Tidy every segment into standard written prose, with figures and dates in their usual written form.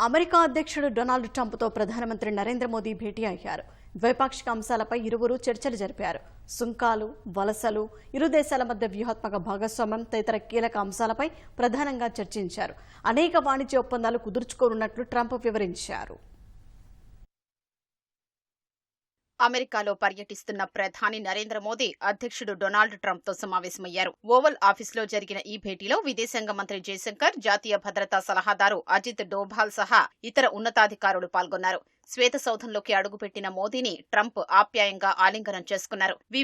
America అధ్యక్షుడు Donald ట్రంప్తో ప్రధానమంత్రి నరేంద్ర మోదీ భేటీ అయ్యారు. ద్వైపాక్షిక అంశాలపై ఇరువురు చర్చలు జరిపారు. సుంకాలు, వలసలు, ఇరు దేశాల మధ్య వ్యూహాత్మక భాగస్వామ్యం తదితర కీలక అంశాలపై ప్రధానంగా చర్చించారు. అనేక వాణిజ్య ఒప్పందాలు కుదుర్చుకోనున్నట్లు ట్రంప్ వివరించారు. అమెరికాలో పర్యటిస్తున్న ప్రధాని నరేంద్ర మోదీ అధ్యక్షుడు డొనాల్డ్ ట్రంప్తో సమావేశమయ్యారు. ఓవల్ ఆఫీసులో జరిగిన ఈ భేటీలో విదేశాంగ మంత్రి జయశంకర్, జాతీయ భద్రతా సలహాదారు అజిత్ డోభాల్ సహా ఇతర ఉన్నతాధికారులు పాల్గొన్నారు. శ్వేతసౌధంలోకి అడుగుపెట్టిన మోదీని ట్రంప్ ఆప్యాయంగా ఆలింగనం చేసుకున్నారు. వి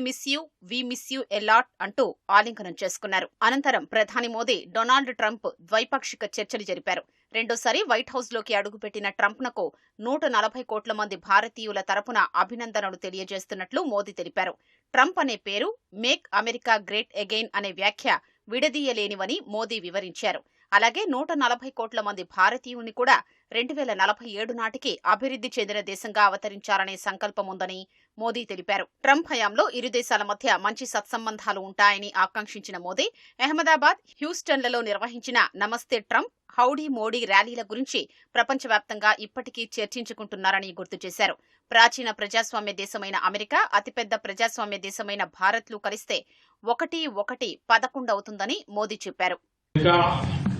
మిస్ యూ ఎలాట్ అంటూ ఆలింగనం చేసుకున్నారు. అనంతరం ప్రధాని మోదీ, డొనాల్డ్ ట్రంప్ ద్వైపాక్షిక చర్చలు జరిపారు. రెండోసారి వైట్ హౌస్ లోకి అడుగుపెట్టిన ట్రంప్నకు 140 కోట్ల మంది భారతీయుల తరపున అభినందనలు తెలియజేస్తున్నట్లు మోదీ తెలిపారు. ట్రంప్ అనే పేరు మేక్ అమెరికా గ్రేట్ అగైన్ అనే వ్యాఖ్య విడదీయలేనివని మోదీ వివరించారు. అలాగే 140 కోట్ల మంది భారతీయుల్ని కూడా 2047 నాటికి అభివృద్ధి చెందిన దేశంగా అవతరించాలనే సంకల్పం ఉందని మోదీ తెలిపారు. ట్రంప్ హయాంలో ఇరు దేశాల మధ్య మంచి సత్సంబంధాలు ఉంటాయని ఆకాంక్షించిన మోదీ అహ్మదాబాద్, హ్యూస్టన్లలో నిర్వహించిన నమస్తే ట్రంప్, హౌడీ మోడీ ర్యాలీల గురించి ప్రపంచవ్యాప్తంగా ఇప్పటికీ చర్చించుకుంటున్నారని గుర్తు చేశారు. ప్రాచీన ప్రజాస్వామ్య దేశమైన అమెరికా, అతిపెద్ద ప్రజాస్వామ్య దేశమైన భారత్లు కలిస్తే 1-1-11 అవుతుందని మోదీ చెప్పారు.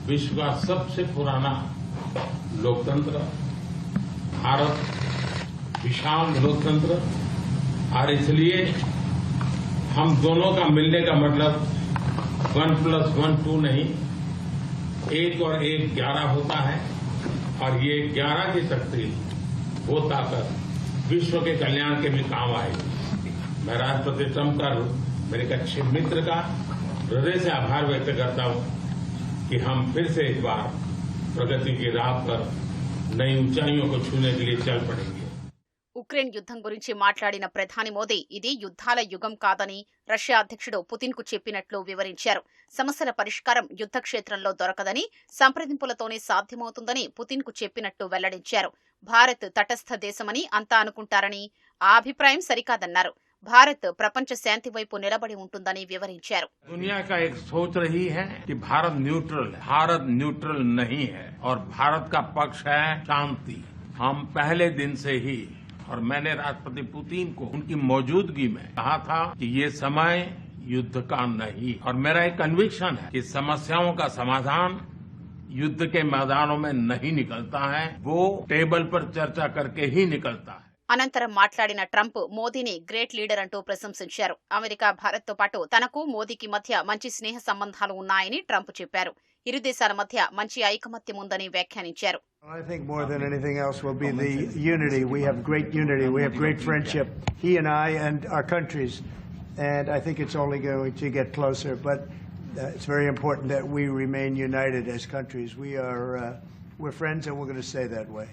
विश्व का सबसे पुराना लोकतंत्र भारत विशाल लोकतंत्र, और इसलिए हम दोनों का मिलने का मतलब 1+1 2 नहीं, 1 और 1 11 होता है। और ये 11 की शक्ति, वो ताकत विश्व के कल्याण के भी काम आएगी। मैं राष्ट्रपति ट्रंप का, मेरे एक अच्छे मित्र का हृदय से आभार व्यक्त करता हूं कि हम फिर से एक बार प्रगति की राह पर नई ऊंचाइयों को छूने के लिए चल पड़ेंगे. ఉక్రెయిన్ యుద్ధం గురించి మాట్లాడిన ప్రధాని మోదీ ఇది యుద్ధాల యుగం కాదని రష్యా అధ్యక్షుడు పుతిన్ కు చెప్పినట్లు వివరించారు. సమస్యల పరిష్కారం యుద్ధ క్షేత్రంలో దొరకదని, సంప్రదింపులతోనే సాధ్యమవుతుందని పుతిన్ కు చెప్పినట్టు వెల్లడించారు. భారత్ తటస్థ దేశమని అంతా అనుకుంటారని, ఆ అభిప్రాయం సరికాదన్నారు. భారత్ ప్రపంచ శాంతి వైపు నిలబడి ఉంటుందని వివరించారు. दुनिया का एक सोच रही है कि भारत न्यूट्रल नहीं है और भारत का पक्ष है शांति. हम पहले दिन से ही, और मैंने राष्ट्रपति पुतिन को उनकी मौजूदगी में कहा था कि ये समय युद्ध का नहीं, और मेरा एक कन्विक्शन है कि समस्याओं का समाधान युद्ध के मैदानों में नहीं निकलता है, वो टेबल पर चर्चा करके ही निकलता है. అనంతరం మాట్లాడిన ట్రంప్ మోదీని గ్రేట్ లీడర్ అంటూ ప్రశంసించారు. అమెరికా, భారత్తో పాటు తనకు మోదీకి మధ్య మంచి స్నేహ సంబంధాలు ఉన్నాయని ట్రంప్ చెప్పారు. ఇరు దేశాల మధ్య మంచి ఐకమత్యం ఉందని వ్యాఖ్యానించారు. I think more than anything else will be the unity. We have great unity. We have great friendship, he and I and our countries. And I think it's only going to get closer. But it's very important that we remain united as countries. We're friends and we're going to stay that way.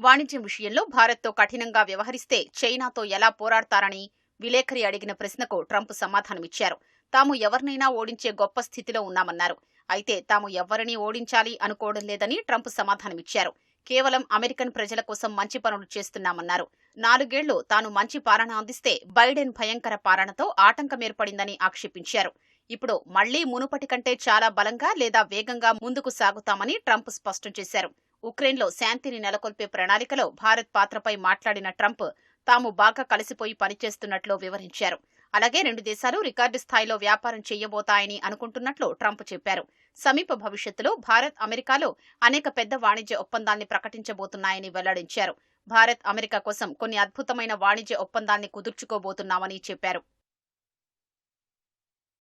వాణిజ్యం విషయంలో భారత్తో కఠినంగా వ్యవహరిస్తే చైనాతో ఎలా పోరాడతారని విలేకరి అడిగిన ప్రశ్నకు ట్రంప్ సమాధానమిచ్చారు. తాము ఎవరినైనా ఓడించే గొప్ప స్థితిలో ఉన్నామన్నారు. అయితే తాము ఎవరిని ఓడించాలి అనుకోవడం లేదని ట్రంప్ సమాధానమిచ్చారు. కేవలం అమెరికన్ ప్రజల కోసం మంచి పనులు చేస్తున్నామన్నారు. 4 ఏళ్లు తాను మంచి పాలన అందిస్తే బైడెన్ భయంకర పాలనతో ఆటంకం ఏర్పడిందని ఆక్షేపించారు. ఇప్పుడు మళ్లీ మునుపటి కంటే చాలా బలంగా లేదా వేగంగా ముందుకు సాగుతామని ట్రంప్ స్పష్టం చేశారు. ఉక్రెయిన్లో శాంతిని నెలకొల్పే ప్రణాళికలో భారత్ పాత్రపై మాట్లాడిన ట్రంప్ తాము బాగా కలిసిపోయి పనిచేస్తున్నట్లు వివరించారు. అలాగే 2 దేశాలు రికార్డు స్థాయిలో వ్యాపారం చేయబోతాయని అనుకుంటున్నట్లు ట్రంప్ చెప్పారు. సమీప భవిష్యత్తులో భారత్, అమెరికాలో అనేక పెద్ద వాణిజ్య ఒప్పందాల్ని ప్రకటించబోతున్నాయని వెల్లడించారు. భారత్, అమెరికా కోసం కొన్ని అద్భుతమైన వాణిజ్య ఒప్పందాల్ని కుదుర్చుకోబోతున్నామని చెప్పారు.